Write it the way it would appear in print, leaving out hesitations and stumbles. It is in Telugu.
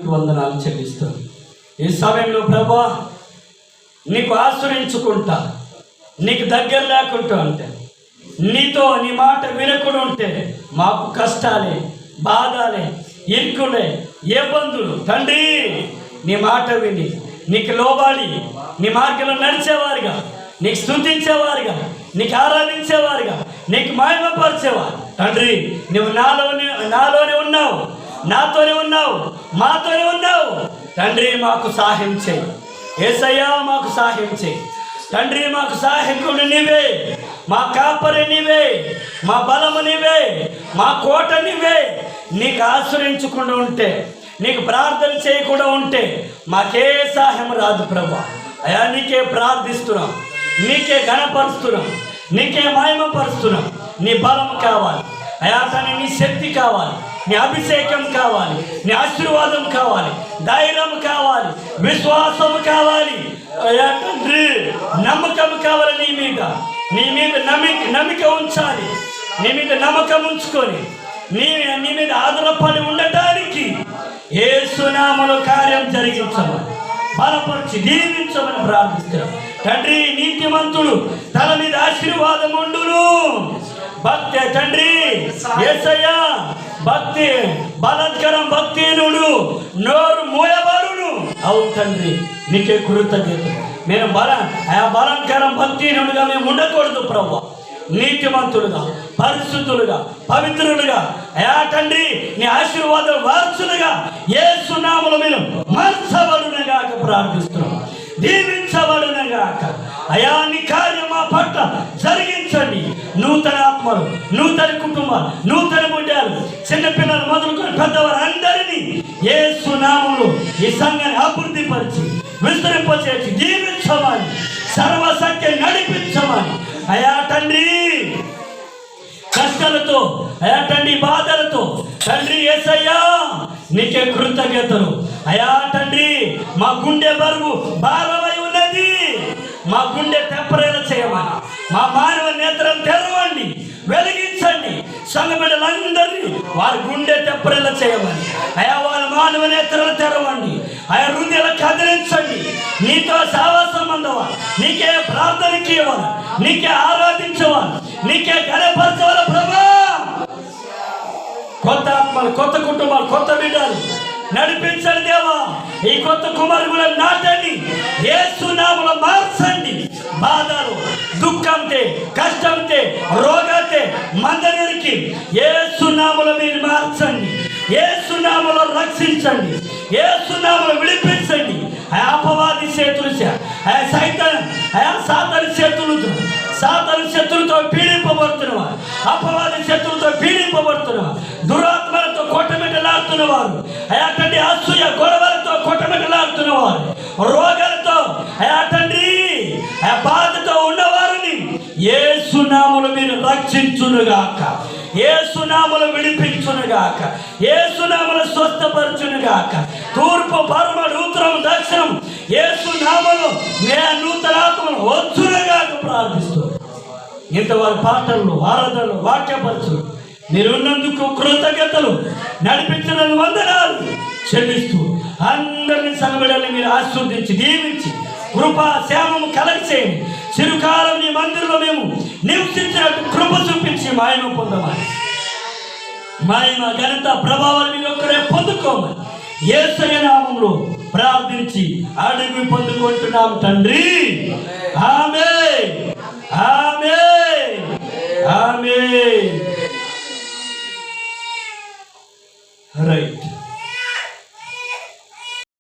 నామానికి వందనాలు చెల్లిస్తాను. ఈ సమయంలో ప్రభా నీకు ఆశ్రయించుకుంటా, నీకు దగ్గర లేకుంటూ అంటే, నీతో నీ మాట వినకుండా ఉంటే మాకు కష్టాలే, బాధలే, ఇరుకులే, ఇబ్బందులు. తండ్రి నీ మాట విని నీకు లోబడి నీ మార్గంలో నడిచేవారుగా, నీకు స్తుతించేవారుగా, నీకు ఆరాధించేవారుగా, నీకు మహిమపరిచేవారు. తండ్రి నువ్వు నాలోనే ఉన్నావు, నాతోనే ఉన్నావు, మాతోనే ఉన్నావు. తండ్రి మాకు సహాయం చేయి. యేసయ్యా మాకు సహాయం చేయి. తండ్రి మాకు సహాయకుడు నీవే, మా కాపరి నీవే, మా బలము నీవే, మా కోట నీవే. నీకు ఆశ్రయించకుండా ఉంటే, నీకు ప్రార్థన చేయకుండా ఉంటే మాకే సహాయం రాదు ప్రభా. అయా నీకే ప్రార్థిస్తున్నాం, నీకే ఘనపరుస్తున్నాం, నీకే మహిమపరుస్తున్నాం. నీ బలం కావాలి అయా తండ్రి, నీ శక్తి కావాలి, నీ అభిషేకం కావాలి, నీ ఆశీర్వాదం కావాలి, ధైర్యం కావాలి, విశ్వాసం కావాలి. అయా తండ్రి నమ్మకం కావాలి. నీ మీద నమ్మిక ఉంచాలి. నీ మీద నమ్మకం ఉంచుకొని నీ మీద ఆధారపడి ఉండటానికి యేసు నామములో కార్యం జరిగించమని, బలపరిచి దీవించమని ప్రార్థిస్తున్నాం. తండ్రి నీతిమంతుడు తల మీద ఆశీర్వాదం ఉండును. భక్తి తండ్రి యేసయ్యా, భక్తి బలాత్కారం భక్తిహీనుడు నోరు మూయబడును. అవును తండ్రి నీకే కృతజ్ఞత. మేము బలాత్కారం భక్తిహీనుడుగా మేము ఉండకూడదు ప్రభు. నీతిమంతులుగా, పరిశుద్ధులుగా, పవిత్రులుగా అయా తండ్రి నీ ఆశీర్వాదం వారసులుగా యేసు నామములో మీరు మార్చబడునగాక ప్రార్థిస్తున్నాం. దీవించబడునగాక. అయా నీ కార్యం మా పట్ల జరిగించండి. నూతన ఆత్మలు, నూతన కుటుంబాలు, నూతన బిడ్డలు, చిన్నపిల్లలు మొదలుకొని పెద్దవారు అందరినీ యేసు నామములో ఈ సంఘాన్ని అభివృద్ధి పరిచి విస్తరింపచేసి దీవించమని, సర్వశక్తి నడిపించమని అయా తండ్రి కష్టాలతో, అయా తండ్రి బాధలతో తండ్రి యేసయ్యా నీకే కృతజ్ఞతలు. అయా తండ్రి మా గుండె బరువు భారమై ఉన్నది, మా గుండె తెప్పరేలా చేయమని, మా మానవ నేత్రం తెరవండి, వెలిగించండి. సంఘ బిడ్డలందరినీ వారి గుండె తెప్పరేలా చేయమని అయా వాళ్ళ మానవ నేత్రాలు తెరవండి. ఆయా హృదయాలు కదిలించండి. నీతో సావాసం అందవా, నీకే ప్రార్థనకి ఇవ్వాలి, నీకే ఆరాధించవాలి, నీకే గణపరచవాలి ప్రభా. కొత్త ఆత్మలు, కొత్త కుటుంబాలు, కొత్త బిడ్డలు నడిపించండి దేవా. ఈ కొత్త కుమారులను నాటండి, యేసు నామములో మార్చండి. బాధలు, దుఃఖంతే, కష్టంతే, రోగంతే మందరికి యేసు నామములో మీరు మార్చండి. యేసు నామములో రక్షించండి, యేసు నామములో విడిపించండి. అపవాది చేతులు, సాతాను శత్రులతో పీడింపబడుతున్నవారు, అపవాది శత్రులతో పీడింపబడుతున్నవారు, దురాత్మలతో కొట్టమిట్టలాడుతున్నవారు, అయా తండ్రి అసూయ గొడవలతో కొట్టమిట్టలాడుతున్నవారు, రోగాలతో అయా తండ్రి బాధతో ఉన్నవారిని యేసు నామములో మీరు రక్షించునుగాక, యేసు నామములో విడిపించునుగాక, యేసు నామములో స్వస్థపరచునుగాక. తూర్పు, పరమ, ఉత్తరం, దక్షిణం యేసు నామములో నూతన ఆత్మను వచ్చునుగాక ప్రార్థిస్తూ ఇంతవారి పాటలు, ఆరాధనలు, వాక్యపరచులు మీరున్నందుకు కృతజ్ఞతలు, నడిపించిన వందనాలు చెల్లిస్తూ అందరినీ సంగబిడ్డల్ని మీరు ఆశీర్వదించి దీవించి కృపా శ్యామము కలగచేయండి. చిరుకాలం నీ మందిరంలో మేము నివసించినట్టు కృప చూపించి మహిమ పొందమని, మహిమ ఘనత ప్రభావాలు మీరు ఒక్కరే పొందుకోమని యేసయ్య నామములో ప్రార్థించి అడిగి పొందుకుంటున్నాం తండ్రి. ఆమేన్, ఆమేన్, ఆమేన్. రైట్.